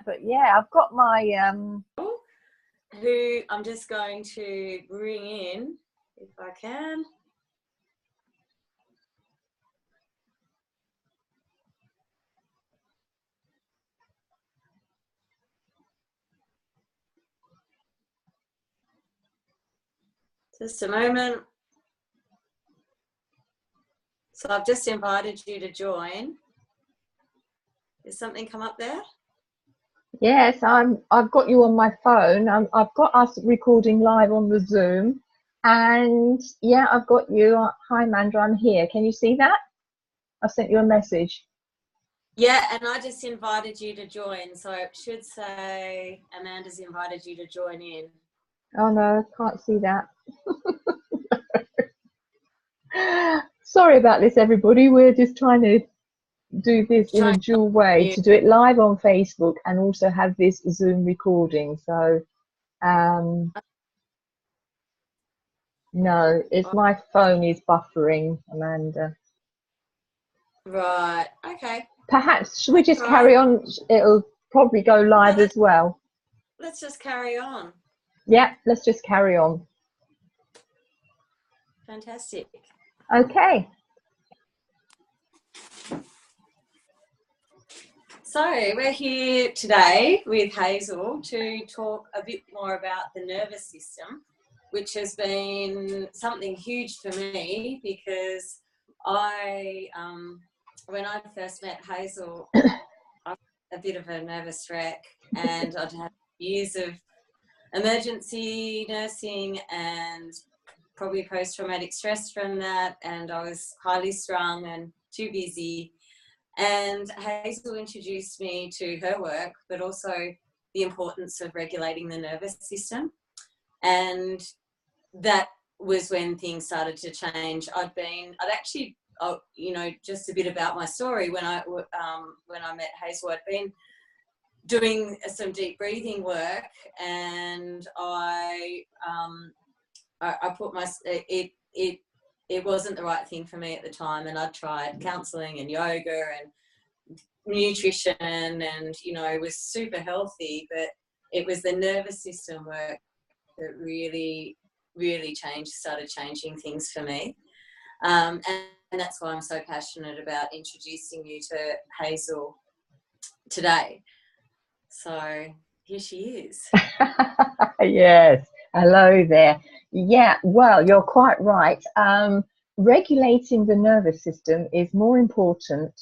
but yeah, I've got my who I'm just going to bring in if I can. Just a moment. So I've just invited you to join. Is something come up there? Yes, I've got you on my phone. I've got us recording live on the Zoom, and yeah, I've got you. Hi, Manda, I'm here. Can you see that? I sent you a message. Yeah, and I just invited you to join, so it should say Amanda's invited you to join in. Oh no, can't see that. Sorry about this, everybody. We're just trying to do this in a dual way, to do it live on Facebook and also have this Zoom recording. So no, it's my phone is buffering, Amanda. Right, okay. Perhaps should we just carry on? It'll probably go live as well. Let's just carry on. Yeah, let's just carry on. Fantastic. Okay. So we're here today with Hazel to talk a bit more about the nervous system, which has been something huge for me because when I first met Hazel, I was a bit of a nervous wreck, and I'd had years of emergency nursing and probably post-traumatic stress from that, and I was highly strung and too busy. And Hazel introduced me to her work, but also the importance of regulating the nervous system. And that was when things started to change. I'd actually, just a bit about my story. When I met Hazel, I'd been doing some deep breathing work, and I put it wasn't the right thing for me at the time, and I'd tried counselling and yoga and nutrition, and was super healthy, but it was the nervous system work that really started changing things for me, and that's why I'm so passionate about introducing you to Hazel today. So here she is. Yes, hello there. Yeah, well, you're quite right. Regulating the nervous system is more important,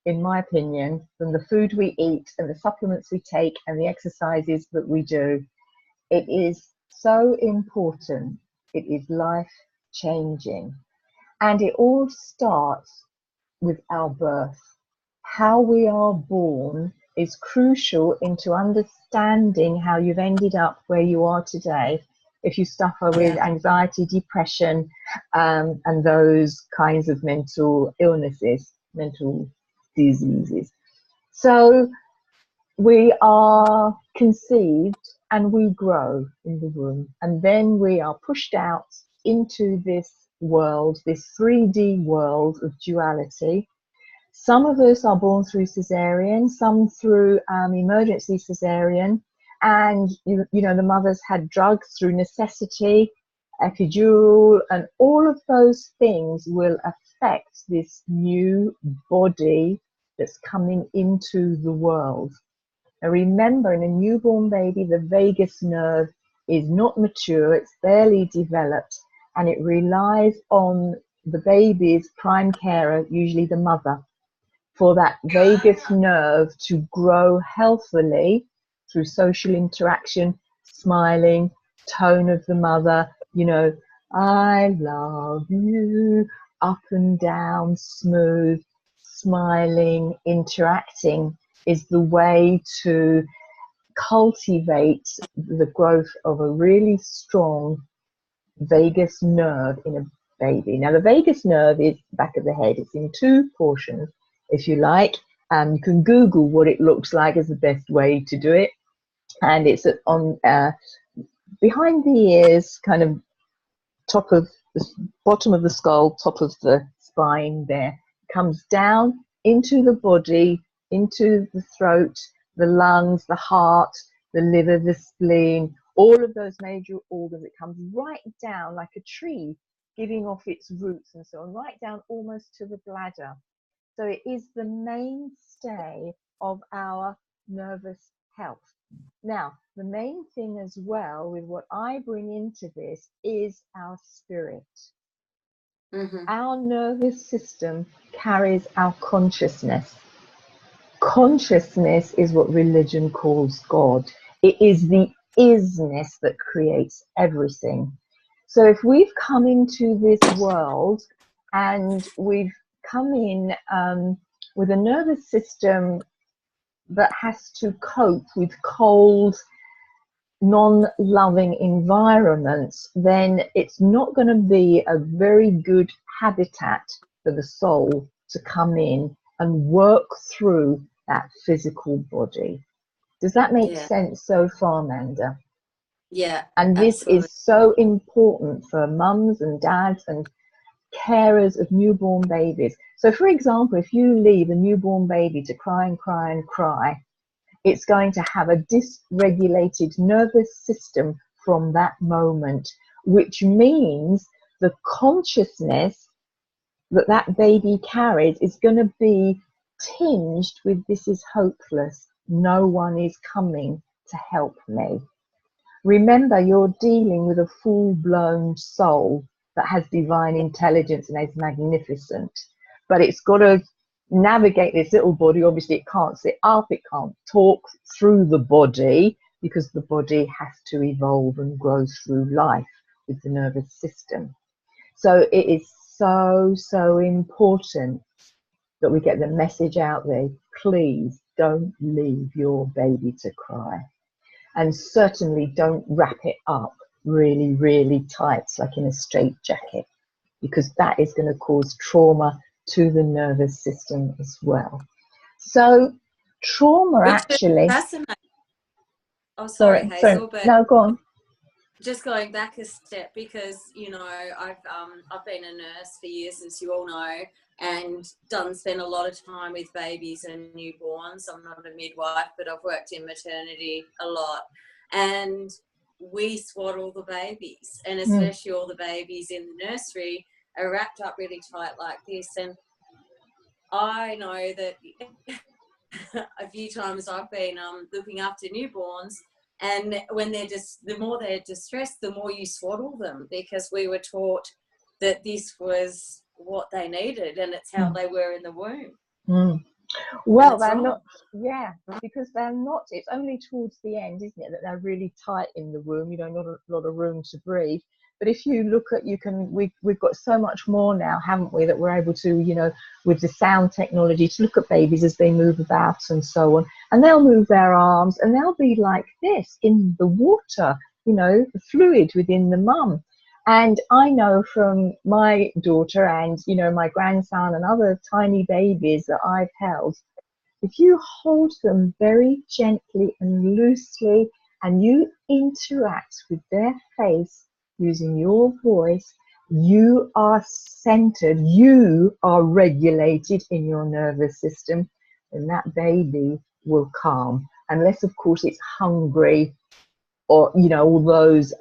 in my opinion, than the food we eat and the supplements we take and the exercises that we do. It is so important. It is life-changing. And it all starts with our birth. How we are born is crucial into understanding how you've ended up where you are today. If you suffer with anxiety, depression, and those kinds of mental illnesses, mental diseases. So we are conceived and we grow in the womb, and then we are pushed out into this world, this 3D world of duality. Some of us are born through cesarean, some through emergency cesarean, and the mothers had drugs through necessity, epidural, and all of those things will affect this new body that's coming into the world. Now remember, in a newborn baby, the vagus nerve is not mature, it's barely developed, and it relies on the baby's prime carer, usually the mother, for that vagus nerve to grow healthily through social interaction, smiling, tone of the mother, I love you, up and down, smooth, smiling, interacting is the way to cultivate the growth of a really strong vagus nerve in a baby. Now, the vagus nerve is back of the head. It's in two portions, if you like. You can Google what it looks like as the best way to do it. And it's on behind the ears, kind of top of the bottom of the skull, top of the spine there. Comes down into the body, into the throat, the lungs, the heart, the liver, the spleen, all of those major organs. It comes right down like a tree, giving off its roots and so on, right down almost to the bladder. So it is the mainstay of our nervous health. Now, the main thing as well with what I bring into this is our spirit. Our nervous system carries our consciousness. Consciousness is what religion calls God. It is the isness that creates everything. So if we've come into this world and we've come in with a nervous system that has to cope with cold, non-loving environments, then it's not going to be a very good habitat for the soul to come in and work through that physical body. Does that make sense so far, Manda? Yeah. And this absolutely. is so important for mums and dads and carers of newborn babies. So for example, if you leave a newborn baby to cry and cry and cry, it's going to have a dysregulated nervous system from that moment, which means the consciousness that that baby carries is going to be tinged with this is hopeless. No one is coming to help me. Remember, you're dealing with a full-blown soul that has divine intelligence and is magnificent, but it's got to navigate this little body. Obviously it can't sit up, it can't talk through the body, because the body has to evolve and grow through life with the nervous system. So it is so important that we get the message out there. Please don't leave your baby to cry, and certainly don't wrap it up really tight, like in a straitjacket, because that is going to cause trauma to the nervous system as well. So trauma actually. Oh, sorry, Hazel, but no, go on. Just going back a step, because I've been a nurse for years, as you all know, and spent a lot of time with babies and newborns. I'm not a midwife, but I've worked in maternity a lot, and we swaddle the babies, and especially all the babies in the nursery are wrapped up really tight like this. And I know that a few times I've been looking after newborns, and when the more they're distressed, the more you swaddle them, because we were taught that this was what they needed, and it's how they were in the womb. Well, they're not, because they're not, it's only towards the end, isn't it, that they're really tight in the womb, not a lot of room to breathe. But if you look at, we've got so much more now, haven't we, that we're able to, with the sound technology, to look at babies as they move about and so on. And they'll move their arms and they'll be like this in the water, the fluid within the mum. And I know from my daughter and, my grandson and other tiny babies that I've held, if you hold them very gently and loosely and you interact with their face using your voice, you are centered, you are regulated in your nervous system, and that baby will calm. Unless, of course, it's hungry or, all those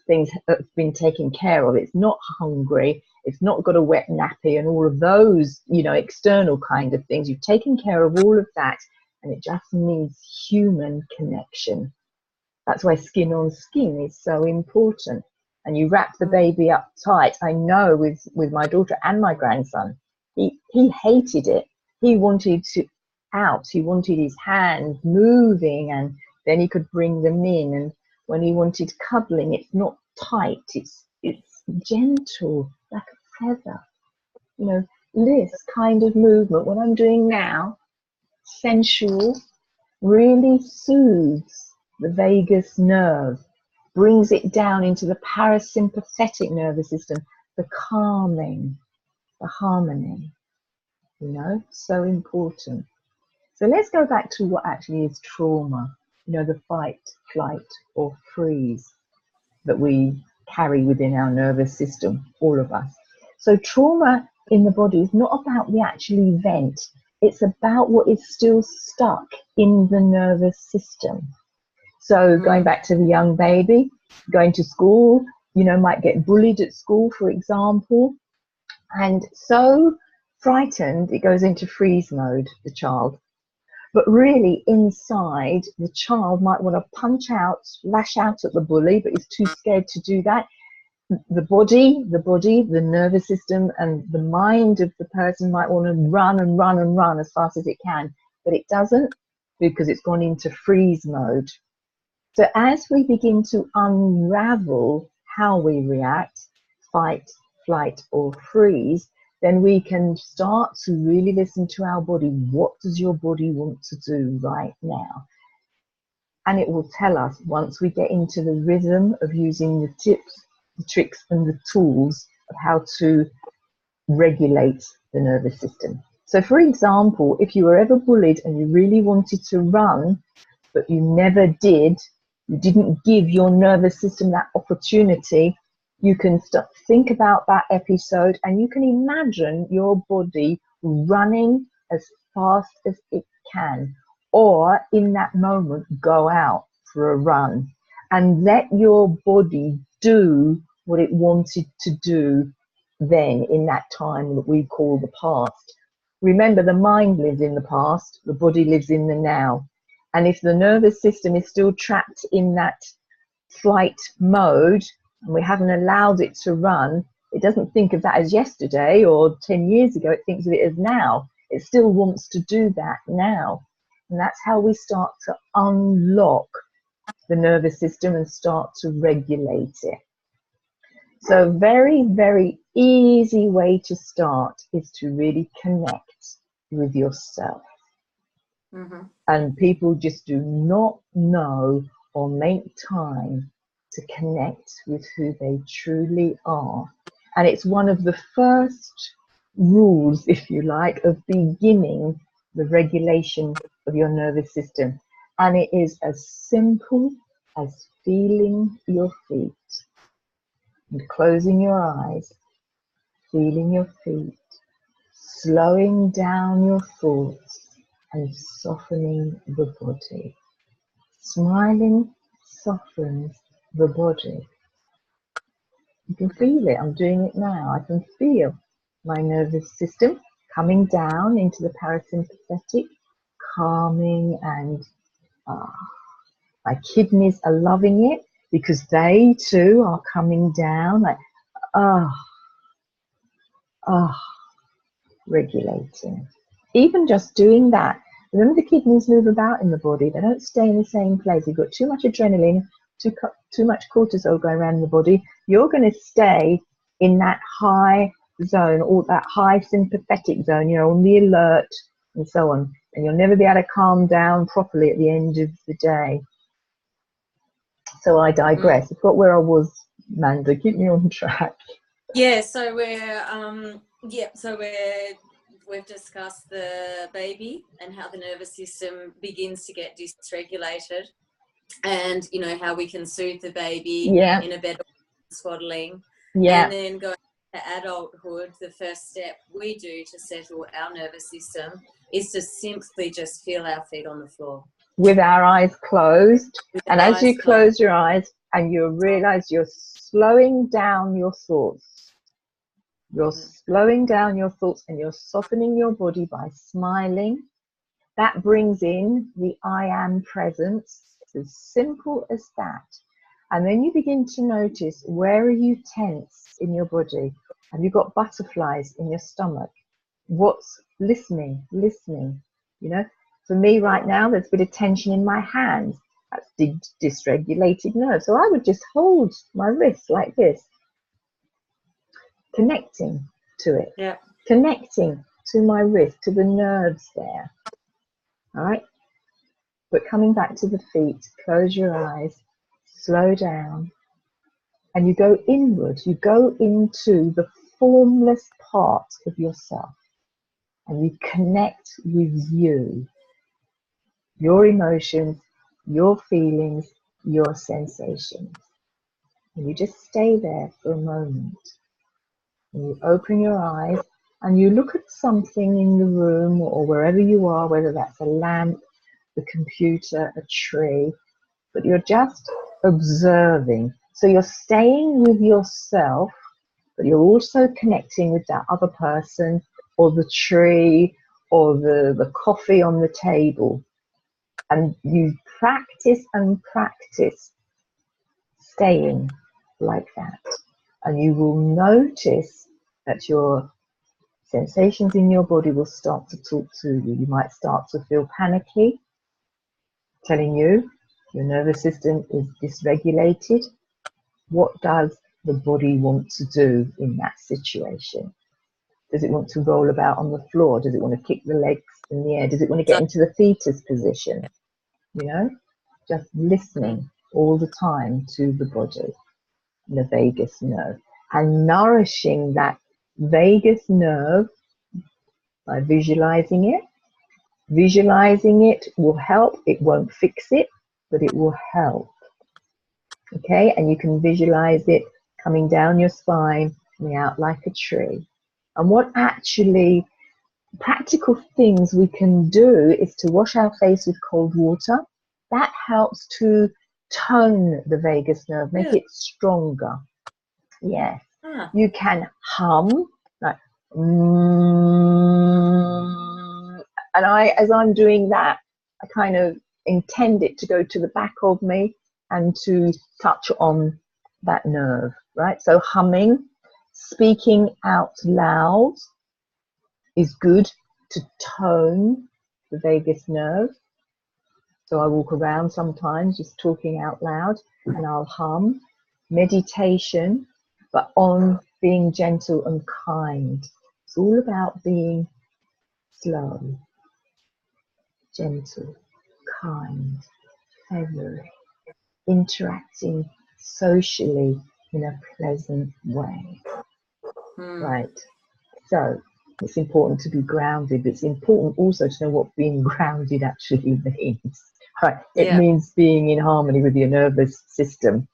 things that have been taken care of. It's not hungry, it's not got a wet nappy and all of those, external kind of things. You've taken care of all of that, and it just needs human connection. That's why skin on skin is so important. And you wrap the baby up tight. I know with my daughter and my grandson, he hated it. He wanted to out. He wanted his hands moving, and then he could bring them in. And when he wanted cuddling, it's not tight. It's gentle, like a feather. This kind of movement, what I'm doing now, sensual, really soothes the vagus nerve, brings it down into the parasympathetic nervous system, the calming, the harmony, so important. So let's go back to what actually is trauma, the fight, flight, or freeze that we carry within our nervous system, all of us. So trauma in the body is not about the actual event. It's about what is still stuck in the nervous system. So going back to the young baby, going to school, you know, might get bullied at school, for example, and so frightened it goes into freeze mode, the child. But really inside, the child might want to punch out, lash out at the bully, but is too scared to do that. The body, the nervous system, and the mind of the person might want to run and run and run as fast as it can, but it doesn't, because it's gone into freeze mode. So as we begin to unravel how we react, fight, flight, or freeze, then we can start to really listen to our body. What does your body want to do right now? And it will tell us, once we get into the rhythm of using the tips, the tricks, and the tools of how to regulate the nervous system. So for example, if you were ever bullied and you really wanted to run, but you never did, you didn't give your nervous system that opportunity, you can think about that episode, and you can imagine your body running as fast as it can, or in that moment go out for a run and let your body do what it wanted to do then, in that time that we call the past. Remember, the mind lives in the past, the body lives in the now. And if the nervous system is still trapped in that flight mode, and we haven't allowed it to run, it doesn't think of that as yesterday or 10 years ago, it thinks of it as now. It still wants to do that now. And that's how we start to unlock the nervous system and start to regulate it. So very, very easy way to start is to really connect with yourself. And people just do not know or make time to connect with who they truly are. And it's one of the first rules, if you like, of beginning the regulation of your nervous system. And it is as simple as feeling your feet and closing your eyes, feeling your feet, slowing down your thoughts and softening the body. Smiling softens the body. You can feel it. I'm doing it now. I can feel my nervous system coming down into the parasympathetic, calming, and my kidneys are loving it because they too are coming down, like regulating. Even just doing that. Remember, the kidneys move about in the body. They don't stay in the same place. You've got too much adrenaline, too much cortisol going around in the body. You're going to stay in that high zone, or that high sympathetic zone, you know, on the alert and so on. And you'll never be able to calm down properly at the end of the day. So I digress. I forgot where I was, Manda. Keep me on track. Yeah, so we've discussed the baby and how the nervous system begins to get dysregulated, and you know how we can soothe the baby in a better way, swaddling. And then going to adulthood, the first step we do to settle our nervous system is to simply just feel our feet on the floor. With our eyes closed. And as you close your eyes, and you realize you're slowing down your thoughts. You're slowing down your thoughts and you're softening your body by smiling. That brings in the I am presence. It's as simple as that. And then you begin to notice, where are you tense in your body? Have you got butterflies in your stomach? What's listening, you know? For me right now, there's a bit of tension in my hands. That's dysregulated nerve. So I would just hold my wrist like this, connecting to it, connecting to my wrist, to the nerves there. All right. But coming back to the feet, close your eyes, slow down, and you go inward. You go into the formless part of yourself, and you connect with you, your emotions, your feelings, your sensations. And you just stay there for a moment. And you open your eyes and you look at something in the room or wherever you are, whether that's a lamp, the computer, a tree, but you're just observing. So you're staying with yourself, but you're also connecting with that other person or the tree or the coffee on the table. And you practice and practice staying like that. And you will notice that your sensations in your body will start to talk to you. You might start to feel panicky, telling you your nervous system is dysregulated. What does the body want to do in that situation? Does it want to roll about on the floor? Does it want to kick the legs in the air? Does it want to get into the fetus position? You know, just listening all the time to the body, the vagus nerve, and nourishing that vagus nerve by visualizing it. Visualizing it will help. It won't fix it, but it will help. Okay, and you can visualize it coming down your spine, coming out like a tree. And what actually practical things we can do is to wash our face with cold water. That helps to tone the vagus nerve, make it stronger. Yes. You can hum like and as I'm doing that, I kind of intend it to go to the back of me and to touch on that nerve, right? So humming, speaking out loud is good to tone the vagus nerve. So I walk around sometimes just talking out loud and I'll hum. Meditation, but on being gentle and kind. It's all about being slow, gentle, kind, feathery, interacting socially in a pleasant way. Right. So it's important to be grounded, but it's important also to know what being grounded actually means. Right. It means being in harmony with your nervous system.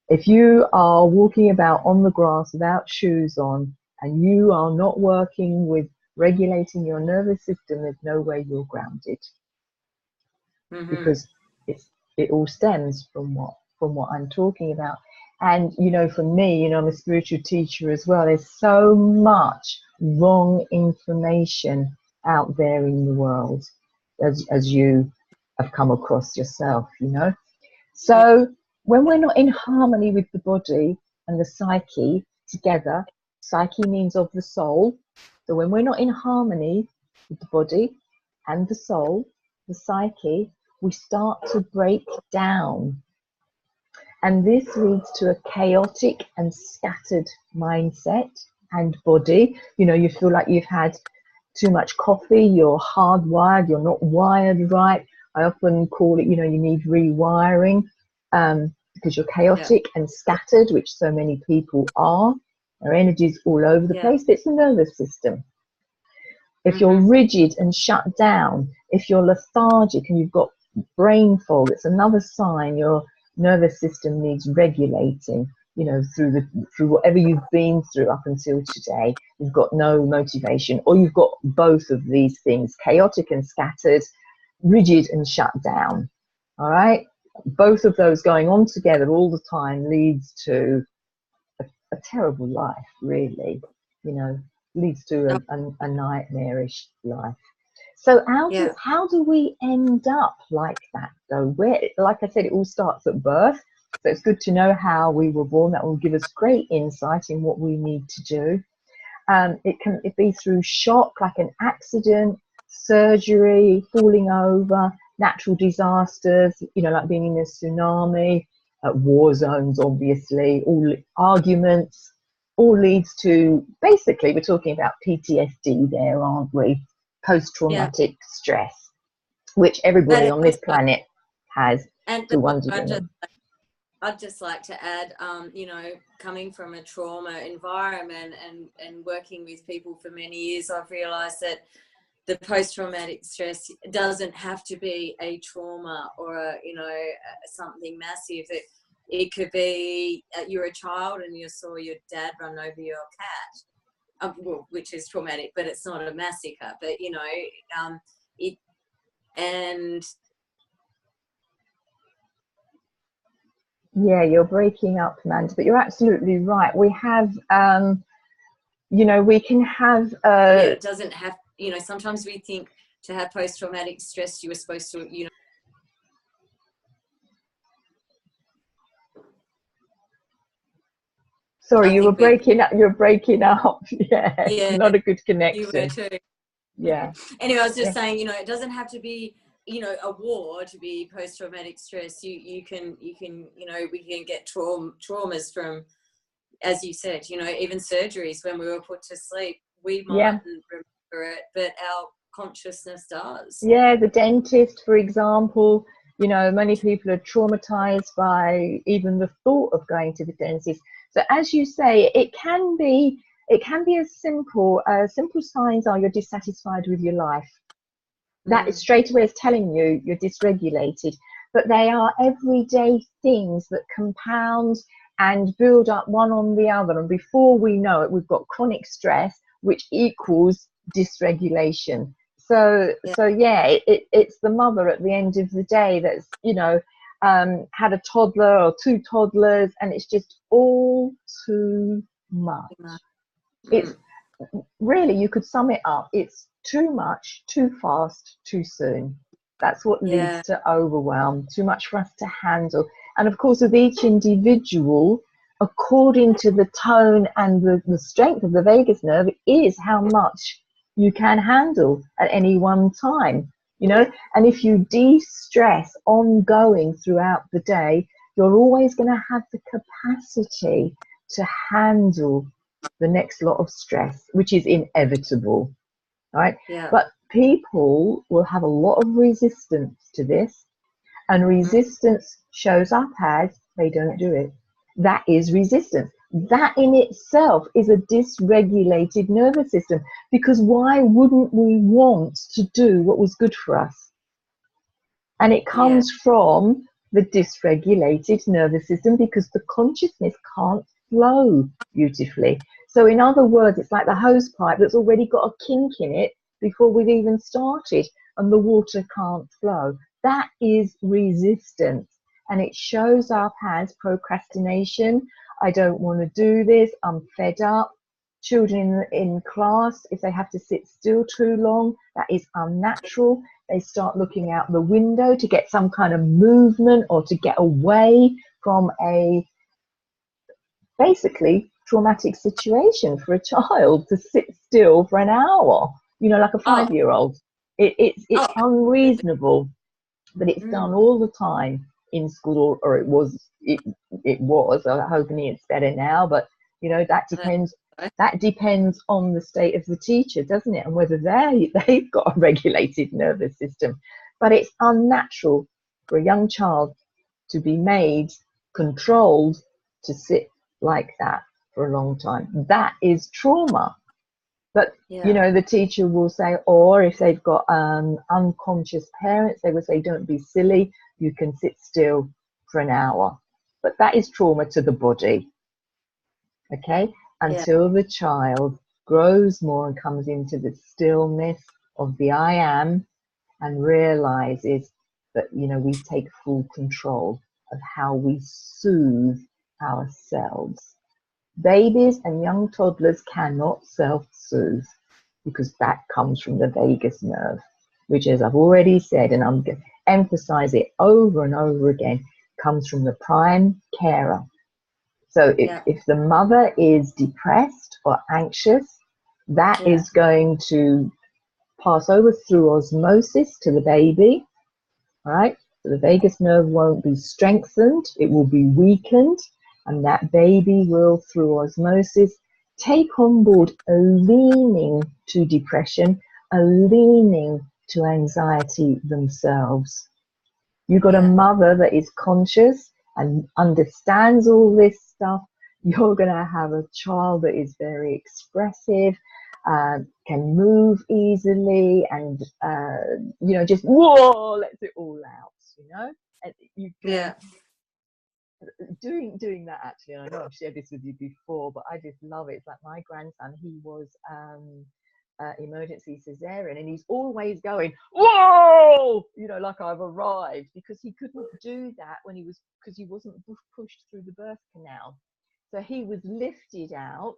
If you are walking about on the grass without shoes on and you are not working with regulating your nervous system, there's no way you're grounded. Because it all stems from what I'm talking about. And you know, for me, you know, I'm a spiritual teacher as well. There's so much wrong information out there in the world, as you have come across yourself, you know. So when we're not in harmony with the body and the psyche together, psyche means of the soul. So when we're not in harmony with the body and the soul, the psyche, we start to break down. And this leads to a chaotic and scattered mindset and body. You know, you feel like you've had too much coffee, you're hardwired, you're not wired right. I often call it, you know, you need rewiring. Because you're chaotic and scattered, which so many people are. Our energy's all over the place. It's the nervous system. If you're rigid and shut down, if you're lethargic and you've got brain fog, it's another sign your nervous system needs regulating. You know, through whatever you've been through up until today, you've got no motivation, or you've got both of these things: chaotic and scattered, rigid and shut down. All right. Both of those going on together all the time leads to a terrible life, really. You know, leads to a nightmarish life. So how do we end up like that, though? Where, like I said, it all starts at birth. So it's good to know how we were born. That will give us great insight in what we need to do. It can be through shock, like an accident, surgery, falling over, natural disasters, you know, like being in a tsunami, war zones, obviously, all arguments, all leads to, basically, we're talking about PTSD there, aren't we? Post-traumatic stress, which everybody on this planet has to one degree. I'd just like to add, you know, coming from a trauma environment and working with people for many years, I've realised that the post-traumatic stress doesn't have to be a trauma or something massive. It could be you're a child and you saw your dad run over your cat, well, which is traumatic, but it's not a massacre. But you know, it and yeah, you're breaking up, Manda, but you're absolutely right. We have, you know, we can have. Yeah, it doesn't have. You know, sometimes we think to have post-traumatic stress, you were supposed to, you know. Sorry, I you were think we. breaking up. You're breaking up. Yeah, Yeah, not a good you were connection. too. Yeah. Anyway, I was just Yeah. saying, you know, it doesn't have to be, you know, a war to be post-traumatic stress. You can, you know, we can get traumas from, as you said, you know, even surgeries when we were put to sleep, we Yeah. mightn't remember it, but our consciousness does. Yeah, the dentist, for example, you know, many people are traumatized by even the thought of going to the dentist. So as you say, it can be as simple signs are you're dissatisfied with your life. That is straight away is telling you you're dysregulated. But they are everyday things that compound and build up one on the other. And before we know it, we've got chronic stress, which equals dysregulation. So yeah, it's the mother at the end of the day that's, you know, had a toddler or two toddlers, and it's just all too much. It's really, you could sum it up. It's too much, too fast, too soon. That's what leads Yeah, to overwhelm, too much for us to handle. And of course, with each individual, according to the tone and the strength of the vagus nerve, is how much you can handle at any one time, you know. And if you de-stress ongoing throughout the day, you're always going to have the capacity to handle the next lot of stress, which is inevitable, right? yeah, But people will have a lot of resistance to this, and resistance shows up as they don't do it. That is resistance. That in itself is a dysregulated nervous system, because why wouldn't we want to do what was good for us? And it yeah, comes from the dysregulated nervous system, because the consciousness can't flow beautifully. So in other words, it's like the hose pipe that's already got a kink in it before we've even started, and the water can't flow. That is resistance, and it shows up as procrastination. I don't want to do this. I'm fed up. Children in class, if they have to sit still too long, that is unnatural. They start looking out the window to get some kind of movement or to get away from a basically traumatic situation for a child to sit still for an hour, you know, like a oh, 5-year-old. It's oh, unreasonable, but it's done all the time in school, or it was. I'm hoping it's better now, but you know, that depends on the state of the teacher, doesn't it, and whether they've got a regulated nervous system. But it's unnatural for a young child to be made controlled to sit like that for a long time. That is trauma. But you yeah, know, the teacher will say, or if they've got unconscious parents, they will say, don't be silly, you can sit still for an hour. But that is trauma to the body, okay? yeah, Until the child grows more and comes into the stillness of the I am, and realizes that, you know, we take full control of how we soothe ourselves. Babies and young toddlers cannot self-soothe, because that comes from the vagus nerve, which, as I've already said, and I'm going to emphasize it over and over again, comes from the prime carer. So yeah, if the mother is depressed or anxious, that yeah, is going to pass over through osmosis to the baby, right? So the vagus nerve won't be strengthened, it will be weakened, and that baby will, through osmosis, take on board a leaning to depression, a leaning to anxiety themselves. You've got a yeah, mother that is conscious and understands all this stuff. You're going to have a child that is very expressive, can move easily, and you know, just whoa, lets it all out. You know, and you can yeah. doing that actually, and I know I've shared this with you before, but I just love it. It's like my grandson, he was emergency cesarean, and he's always going, whoa, you know, like I've arrived, because he couldn't do that when he was, because he wasn't pushed through the birth canal. So he was lifted out,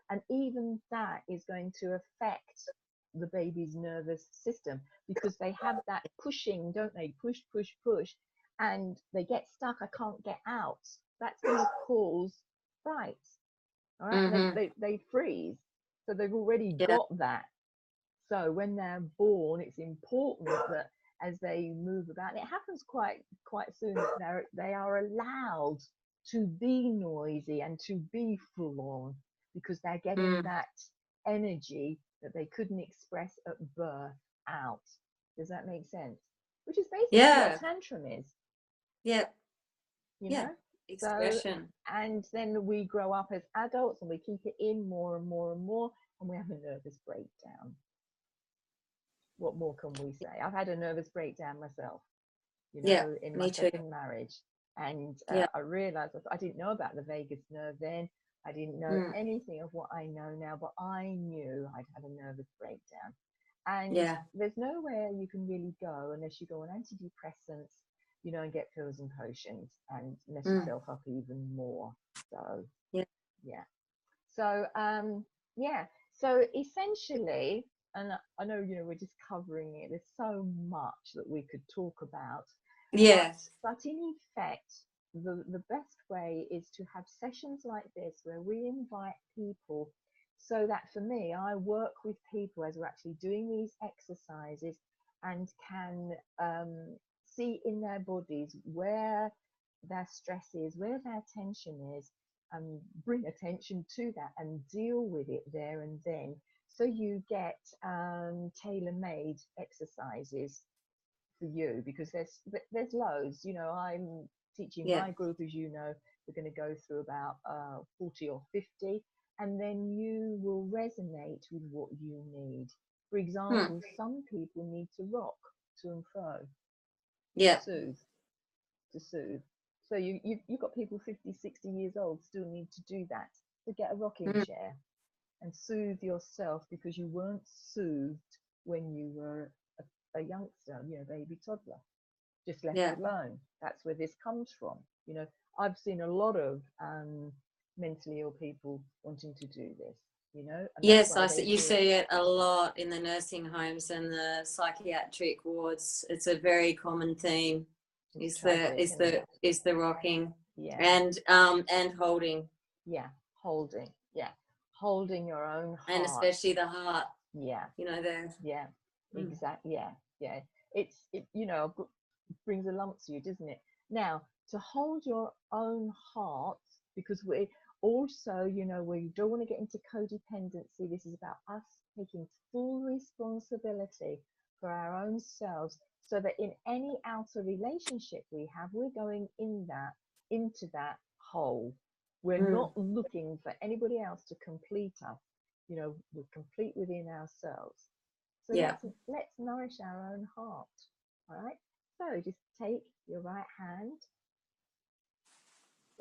and even that is going to affect the baby's nervous system, because they have that pushing, don't they? Push, push, push, and they get stuck. I can't get out. That's going to cause fright. All right, they freeze. So they've already got that. So when they're born, it's important that as they move about, and it happens quite soon, that they are allowed to be noisy and to be full on, because they're getting that energy that they couldn't express at birth out. Does that make sense? Which is basically what a tantrum is. Yeah. You know? Expression. So, and then we grow up as adults and we keep it in more and more and more, and we have a nervous breakdown. What more can we say? I've had a nervous breakdown myself, you know, in my second marriage. And I realized I didn't know about the vagus nerve then. I didn't know anything of what I know now, but I knew I'd had a nervous breakdown. And there's nowhere you can really go unless you go on antidepressants, you know, and get pills and potions and mess yourself up even more. So, So, so essentially, and I know, you know, we're just covering it, there's so much that we could talk about. But in effect, the best way is to have sessions like this where we invite people, so that for me, I work with people as we're actually doing these exercises and can see in their bodies where their stress is, where their tension is, and bring attention to that and deal with it there and then. So you get tailor-made exercises for you, because there's loads. You know, I'm teaching my group, as you know, we're going to go through about 40 or 50, and then you will resonate with what you need. For example, some people need to rock to and fro, to soothe. So you've got people 50, 60 years old still need to do that, to get a rocking chair and soothe yourself, because you weren't soothed when you were a youngster, you know, baby toddler, just left alone. That's where this comes from. You know, I've seen a lot of mentally ill people wanting to do this, you know. And You see it a lot in the nursing homes and the psychiatric wards. It's a very common theme. Is the rocking and holding. Holding your own heart, and especially the heart. You know, exactly. It you know, brings a lump to you, doesn't it? Now, to hold your own heart, because we also, you know, we don't want to get into codependency. This is about us taking full responsibility for our own selves, so that in any outer relationship we have, we're going into that whole. We're not looking for anybody else to complete us. You know, we're complete within ourselves. So let's nourish our own heart. All right. So just take your right hand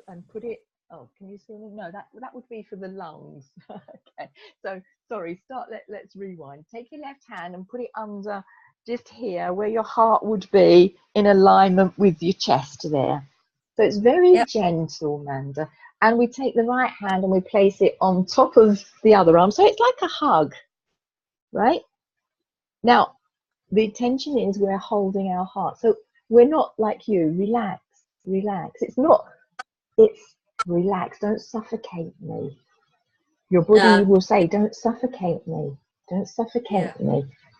and put it. Oh, can you see me? No, that would be for the lungs. Okay. So sorry. Let's rewind. Take your left hand and put it under, just here where your heart would be, in alignment with your chest there. So it's very gentle, Manda. And we take the right hand and we place it on top of the other arm. So it's like a hug, right? Now, the intention is we're holding our heart. So we're not like you, relax. It's relax, don't suffocate me. Your body will say, don't suffocate me.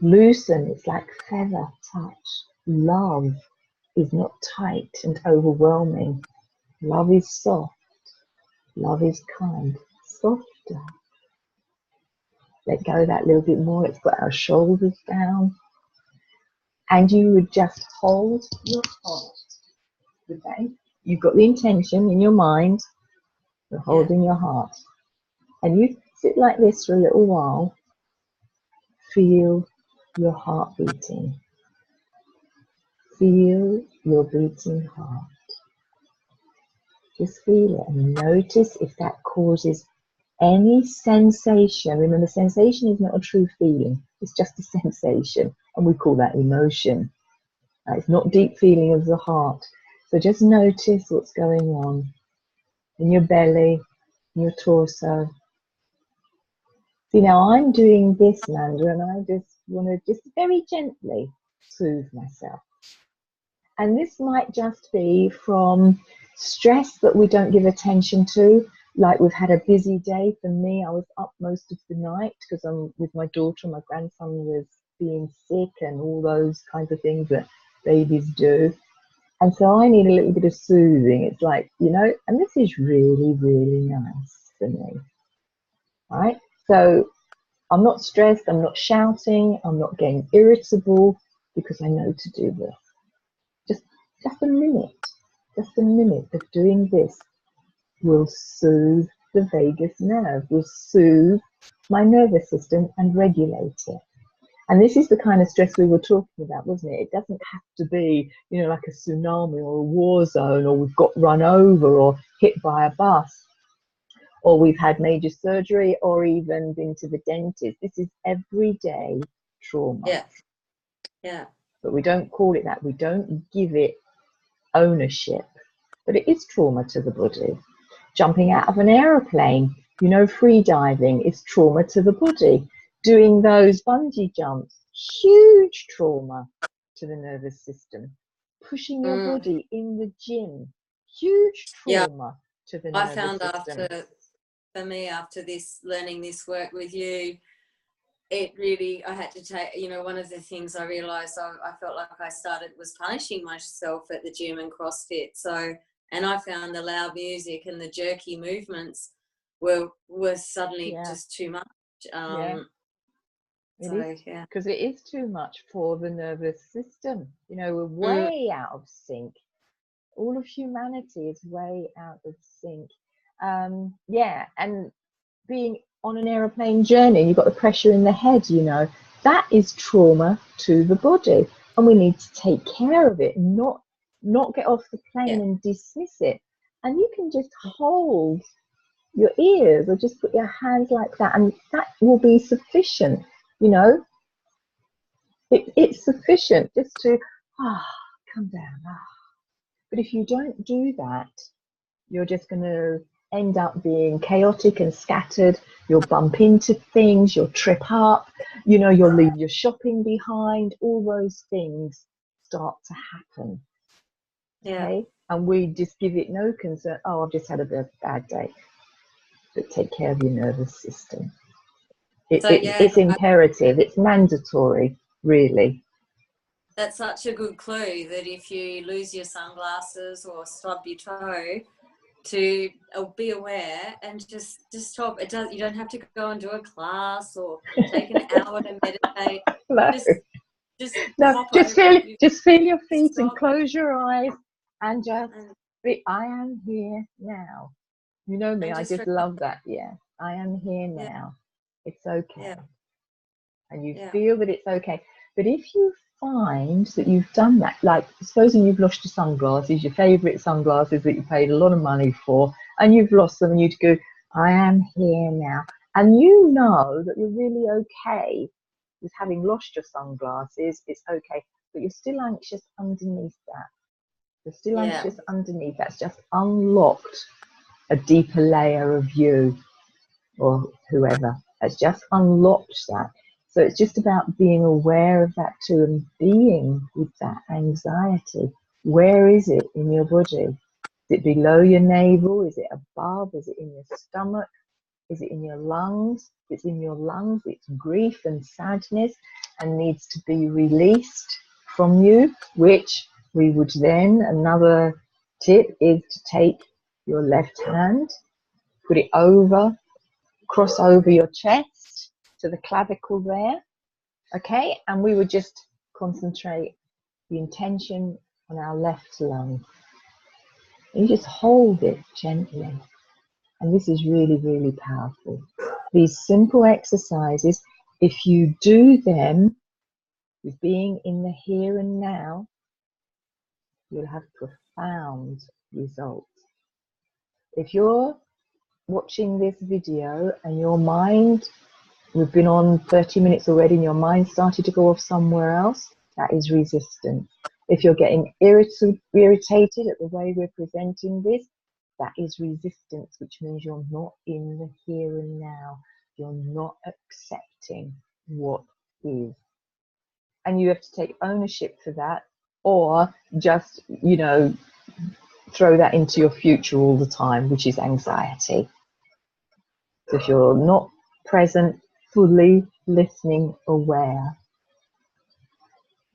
Loosen, it's like feather touch. Love is not tight and overwhelming. Love is soft. Love is kind. Softer. Let go that little bit more. Let's put our shoulders down. And you would just hold your heart. Okay? You've got the intention in your mind. You're holding your heart. And you sit like this for a little while. Feel your heart beating. Feel your beating heart. Just feel it and notice if that causes any sensation. Remember, sensation is not a true feeling. It's just a sensation, and we call that emotion. It's not deep feeling of the heart. So just notice what's going on in your belly, in your torso. See, now I'm doing this, Manda, and I just want to just very gently soothe myself. And this might just be from stress that we don't give attention to, like we've had a busy day. For me, I was up most of the night because I'm with my daughter. My grandson was being sick and all those kinds of things that babies do. And so I need a little bit of soothing. It's like, you know, and this is really, really nice for me. Right? So I'm not stressed, I'm not shouting, I'm not getting irritable because I know to do this. Just a minute of doing this will soothe the vagus nerve, will soothe my nervous system and regulate it. And this is the kind of stress we were talking about, wasn't it? It doesn't have to be, you know, like a tsunami or a war zone, or we've got run over or hit by a bus, or we've had major surgery, or even been to the dentist. This is everyday trauma. Yeah. Yeah. But we don't call it that. We don't give it ownership. But it is trauma to the body. Jumping out of an aeroplane, you know, free diving is trauma to the body. Doing those bungee jumps, huge trauma to the nervous system. Pushing your body in the gym, huge trauma to the nervous system. I found for me, after this, learning this work with you, it really, I had to take, you know, one of the things I realised I felt like I started was punishing myself at the gym and CrossFit. So, and I found the loud music and the jerky movements were suddenly just too much. Because it is too much for the nervous system. You know, we're way out of sync. All of humanity is way out of sync. And being on an aeroplane journey, you've got the pressure in the head, you know, that is trauma to the body. And we need to take care of it, not get off the plane and dismiss it. And you can just hold your ears or just put your hands like that, and that will be sufficient, you know. It's sufficient just to come down. But if you don't do that, you're just going to end up being chaotic and scattered. You'll bump into things, you'll trip up, you know, you'll leave your shopping behind. All those things start to happen. Okay? And we just give it no concern. Oh, I've just had a bad day. But take care of your nervous system. It's imperative. It's mandatory, really. That's such a good clue, that if you lose your sunglasses or stub your toe, to be aware and just stop. You don't have to go and do a class or take an hour to meditate. Just feel your feet and close your eyes and just be, I am here now. You know me, I just love that. Yeah, I am here now. It's okay. And you feel that it's okay. But if you find that you've done that, like supposing you've lost your sunglasses, your favourite sunglasses that you paid a lot of money for, and you've lost them, and you go, I am here now. And you know that you're really okay with having lost your sunglasses, it's okay, but you're still anxious underneath that. You're still anxious underneath. That's just unlocked a deeper layer of you or whoever. It's just unlocked that. So it's just about being aware of that too, and being with that anxiety. Where is it in your body? Is it below your navel? Is it above? Is it in your stomach? Is it in your lungs? If it's in your lungs, it's grief and sadness and needs to be released from you, which we would then, another tip is to take your left hand, put it over, cross over your chest to the clavicle there, okay? And we would just concentrate the intention on our left lung. And you just hold it gently. And this is really, really powerful. These simple exercises, if you do them with being in the here and now, you'll have profound results. If you're watching this video and your mind, we've been on 30 minutes already, and your mind started to go off somewhere else, that is resistance. If you're getting irritated at the way we're presenting this, that is resistance, which means you're not in the here and now. You're not accepting what is. And you have to take ownership for that, or just, you know, throw that into your future all the time, which is anxiety. So if you're not present, fully listening, aware,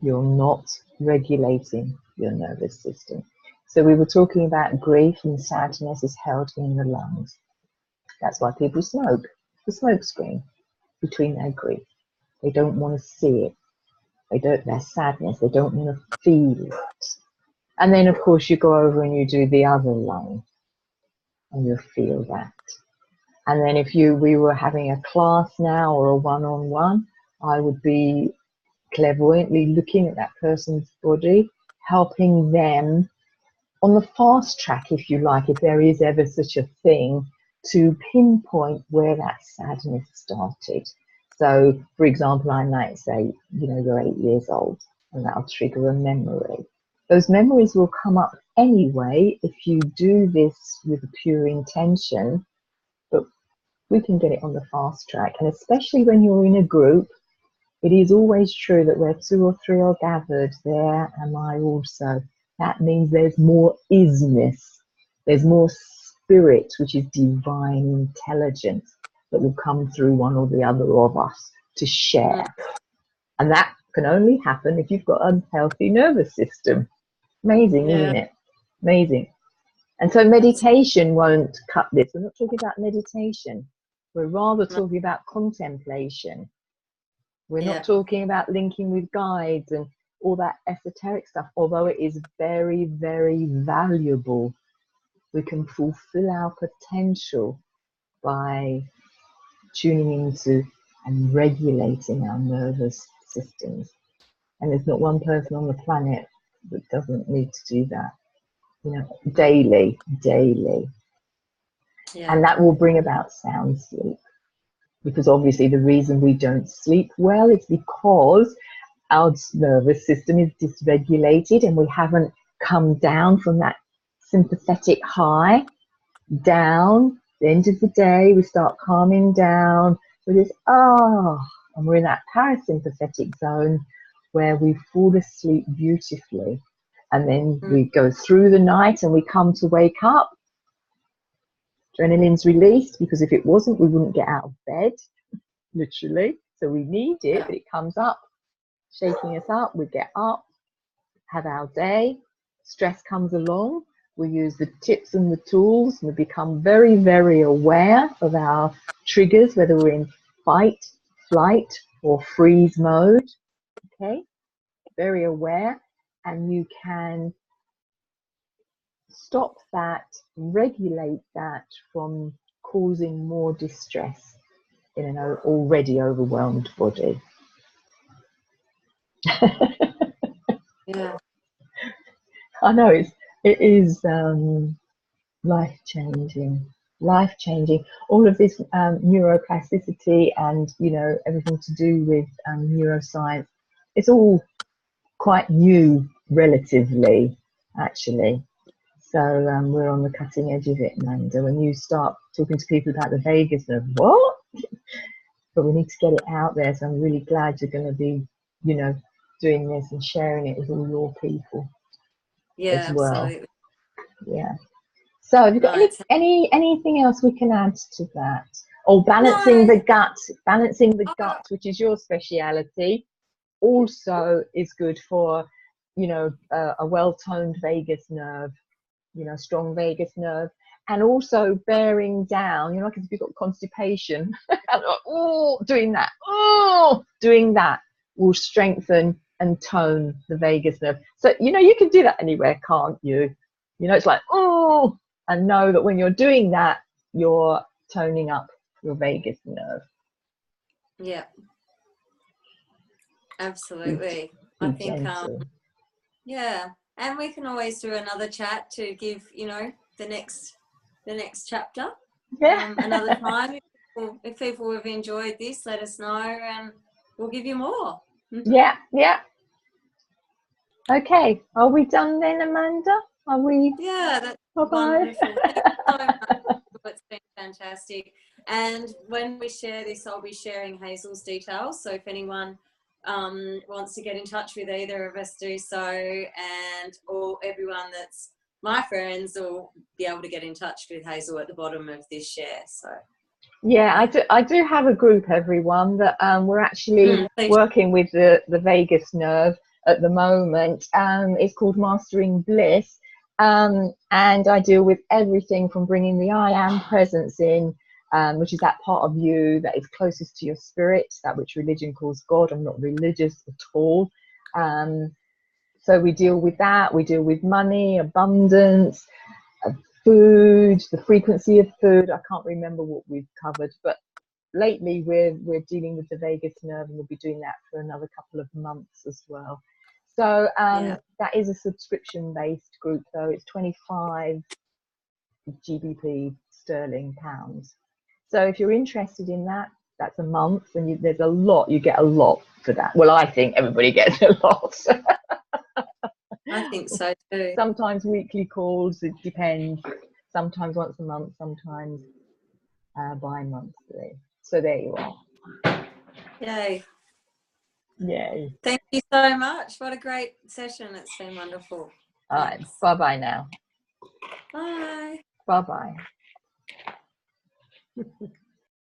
you're not regulating your nervous system. So we were talking about grief, and sadness is held in the lungs. That's why people smoke, the smoke screen between their grief. They don't want to see it. Their sadness, they don't want to feel it. And then of course you go over and you do the other lung and you feel that. And then if we were having a class now or a one-on-one, I would be clairvoyantly looking at that person's body, helping them on the fast track, if you like, if there is ever such a thing, to pinpoint where that sadness started. So, for example, I might say, you know, you're 8 years old, and that'll trigger a memory. Those memories will come up anyway if you do this with a pure intention, but we can get it on the fast track. And especially when you're in a group, it is always true that where 2 or 3 are gathered, there am I also. That means there's more isness. There's more spirit, which is divine intelligence, that will come through one or the other of us to share. And that can only happen if you've got a healthy nervous system. Amazing, isn't it? Amazing. And so meditation won't cut this. We're not talking about meditation. We're rather talking about contemplation. We're not talking about linking with guides and all that esoteric stuff, although it is very, very valuable. We can fulfill our potential by tuning into and regulating our nervous systems. And there's not one person on the planet that doesn't need to do that, you know, daily. Yeah. And that will bring about sound sleep. Because obviously the reason we don't sleep well is because our nervous system is dysregulated and we haven't come down from that sympathetic high down. At the end of the day, we start calming down with this, and we're in that parasympathetic zone where we fall asleep beautifully. And then we go through the night and we come to wake up. Adrenaline's released, because if it wasn't, we wouldn't get out of bed, literally. So we need it, but it comes up, shaking us up. We get up, have our day. Stress comes along. We use the tips and the tools. We become very, very aware of our triggers, whether we're in fight, flight, or freeze mode. Okay, very aware, and you can stop that, regulate that from causing more distress in an already overwhelmed body. Yeah, I know it is life-changing. All of this neuroplasticity and, you know, everything to do with neuroscience, it's all quite new relatively, actually. So we're on the cutting edge of it, Manda. When you start talking to people about the vagus nerve, what? But we need to get it out there. So I'm really glad you're going to be, you know, doing this and sharing it with all your people as well. Absolutely. Yeah. So have you got anything else we can add to that? Oh, balancing the gut, which is your speciality, also is good for, you know, a well-toned vagus nerve, you know, strong vagus nerve, and also bearing down, you know, like if you've got constipation, doing that will strengthen and tone the vagus nerve. So, you know, you can do that anywhere, can't you? You know, it's like, and know that when you're doing that, you're toning up your vagus nerve. Yeah, absolutely. I think, yeah, and we can always do another chat to give, you know, the next the next chapter Yeah. another time. If people have enjoyed this, let us know and we'll give you more. Yeah, yeah. Okay, are we done then, Amanda? Are we? Yeah, that's Bye-bye. wonderful. Thank you so much. It's been fantastic. And when we share this, I'll be sharing Hazel's details. So if anyone wants to get in touch with either of us, do so. And everyone that's my friends will be able to get in touch with Hazel at the bottom of this share. So Yeah, I do have a group, everyone, that we're actually working with the vagus nerve at the moment. It's called Mastering Bliss, and I deal with everything from bringing the I am presence in, which is that part of you that is closest to your spirit, that which religion calls God. I'm not religious at all. So we deal with that. We deal with money, abundance, food, the frequency of food. I can't remember what we've covered, but lately we're dealing with the vagus nerve, and we'll be doing that for another couple of months as well. So that is a subscription based group, though. It's 25 GBP sterling pounds. So if you're interested in that, that's a month, and there's a lot. You get a lot for that. Well, I think everybody gets a lot. I think so too. Sometimes weekly calls, it depends. Sometimes once a month, sometimes bi-monthly. So there you are. Yay. Yay. Thank you so much. What a great session. It's been wonderful. All right. Bye-bye now. Bye. Bye-bye.